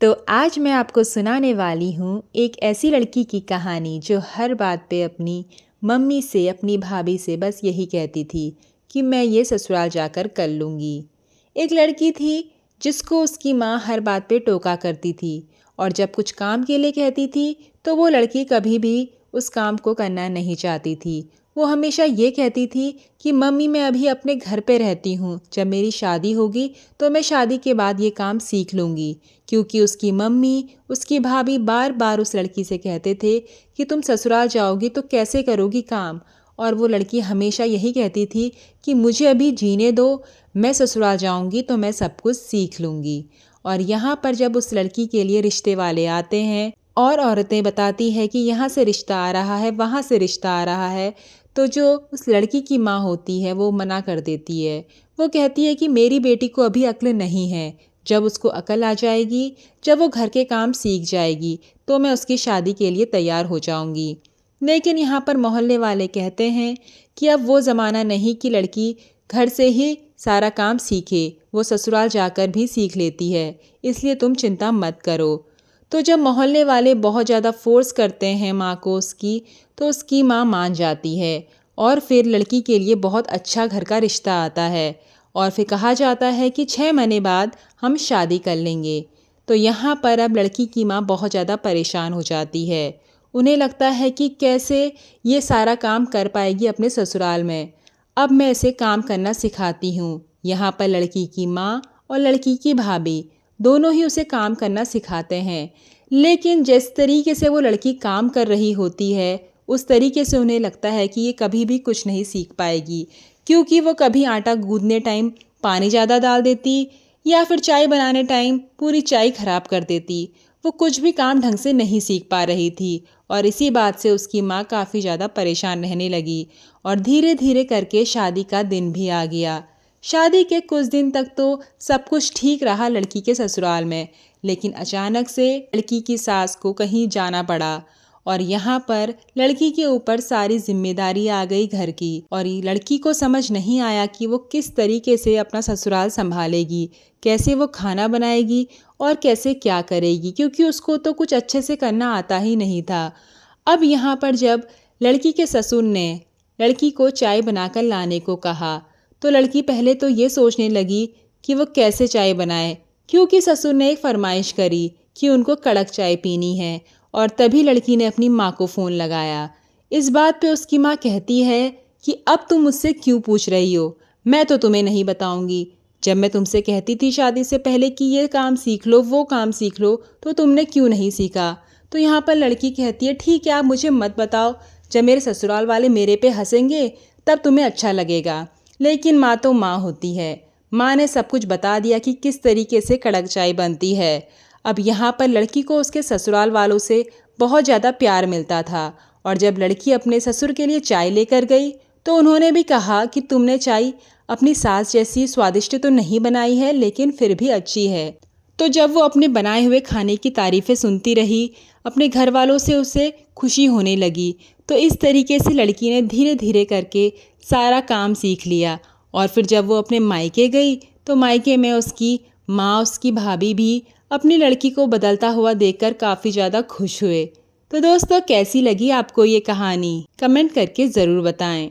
तो आज मैं आपको सुनाने वाली हूँ एक ऐसी लड़की की कहानी जो हर बात पे अपनी मम्मी से, अपनी भाभी से बस यही कहती थी कि मैं ये ससुराल जाकर कर लूँगी। एक लड़की थी जिसको उसकी माँ हर बात पे टोका करती थी और जब कुछ काम के लिए कहती थी तो वो लड़की कभी भी उस काम को करना नहीं चाहती थी। वो हमेशा ये कहती थी कि मम्मी मैं अभी अपने घर पे रहती हूँ, जब मेरी शादी होगी तो मैं शादी के बाद ये काम सीख लूँगी। क्योंकि उसकी मम्मी, उसकी भाभी बार बार उस लड़की से कहते थे कि तुम ससुराल जाओगी तो कैसे करोगी काम। और वो लड़की हमेशा यही कहती थी कि मुझे अभी जीने दो, मैं ससुराल जाऊँगी तो मैं सब कुछ सीख लूँगी। और यहाँ पर जब उस लड़की के लिए रिश्ते वाले आते हैं और औरतें बताती है कि यहाँ से रिश्ता आ रहा है, वहाँ से रिश्ता आ रहा है, तो जो उस लड़की की माँ होती है वो मना कर देती है। वो कहती है कि मेरी बेटी को अभी अक्ल नहीं है, जब उसको अकल आ जाएगी, जब वो घर के काम सीख जाएगी तो मैं उसकी शादी के लिए तैयार हो जाऊंगी। लेकिन यहाँ पर मोहल्ले वाले कहते हैं कि अब वो ज़माना नहीं कि लड़की घर से ही सारा काम सीखे, वो ससुराल जाकर भी सीख लेती है, इसलिए तुम चिंता मत करो। तो जब मोहल्ले वाले बहुत ज़्यादा फोर्स करते हैं माँ को उसकी, तो उसकी माँ मान जाती है और फिर लड़की के लिए बहुत अच्छा घर का रिश्ता आता है और फिर कहा जाता है कि 6 महीने बाद हम शादी कर लेंगे। तो यहाँ पर अब लड़की की माँ बहुत ज़्यादा परेशान हो जाती है। उन्हें लगता है कि कैसे ये सारा काम कर पाएगी अपने ससुराल में। अब मैं इसे काम करना सिखाती हूँ। यहाँ पर लड़की की माँ और लड़की की भाभी दोनों ही उसे काम करना सिखाते हैं। लेकिन जिस तरीके से वो लड़की काम कर रही होती है उस तरीके से उन्हें लगता है कि ये कभी भी कुछ नहीं सीख पाएगी, क्योंकि वो कभी आटा गूंदने टाइम पानी ज़्यादा डाल देती या फिर चाय बनाने टाइम पूरी चाय खराब कर देती। वो कुछ भी काम ढंग से नहीं सीख पा रही थी और इसी बात से उसकी माँ काफ़ी ज़्यादा परेशान रहने लगी और धीरे धीरे करके शादी का दिन भी आ गया। शादी के कुछ दिन तक तो सब कुछ ठीक रहा लड़की के ससुराल में, लेकिन अचानक से लड़की की सास को कहीं जाना पड़ा और यहाँ पर लड़की के ऊपर सारी जिम्मेदारी आ गई घर की और ये लड़की को समझ नहीं आया कि वो किस तरीके से अपना ससुराल संभालेगी, कैसे वो खाना बनाएगी और कैसे क्या करेगी, क्योंकि उसको तो कुछ अच्छे से करना आता ही नहीं था। अब यहाँ पर जब लड़की के ससुर ने लड़की को चाय बनाकर लाने को कहा तो लड़की पहले तो ये सोचने लगी कि वो कैसे चाय बनाए, क्योंकि ससुर ने एक फरमाइश करी कि उनको कड़क चाय पीनी है। और तभी लड़की ने अपनी माँ को फ़ोन लगाया। इस बात पे उसकी माँ कहती है कि अब तुम मुझसे क्यों पूछ रही हो, मैं तो तुम्हें नहीं बताऊंगी। जब मैं तुमसे कहती थी शादी से पहले कि ये काम सीख लो, वो काम सीख लो, तो तुमने क्यों नहीं सीखा। तो यहाँ पर लड़की कहती है ठीक है, आप मुझे मत बताओ, जब मेरे ससुराल वाले मेरे पे हंसेंगे तब तुम्हें अच्छा लगेगा। लेकिन माँ तो माँ होती है, माँ ने सब कुछ बता दिया कि किस तरीके से कड़क चाय बनती है। अब यहाँ पर लड़की को उसके ससुराल वालों से बहुत ज़्यादा प्यार मिलता था और जब लड़की अपने ससुर के लिए चाय लेकर गई तो उन्होंने भी कहा कि तुमने चाय अपनी सास जैसी स्वादिष्ट तो नहीं बनाई है, लेकिन फिर भी अच्छी है। तो जब वो अपने बनाए हुए खाने की तारीफ़ें सुनती रही, अपने घर वालों से उसे खुशी होने लगी। तो इस तरीके से लड़की ने धीरे धीरे करके सारा काम सीख लिया और फिर जब वो अपने मायके गई तो मायके में उसकी माँ, उसकी भाभी भी अपनी लड़की को बदलता हुआ देखकर काफ़ी ज़्यादा खुश हुए। तो दोस्तों, कैसी लगी आपको ये कहानी? कमेंट करके ज़रूर बताएं।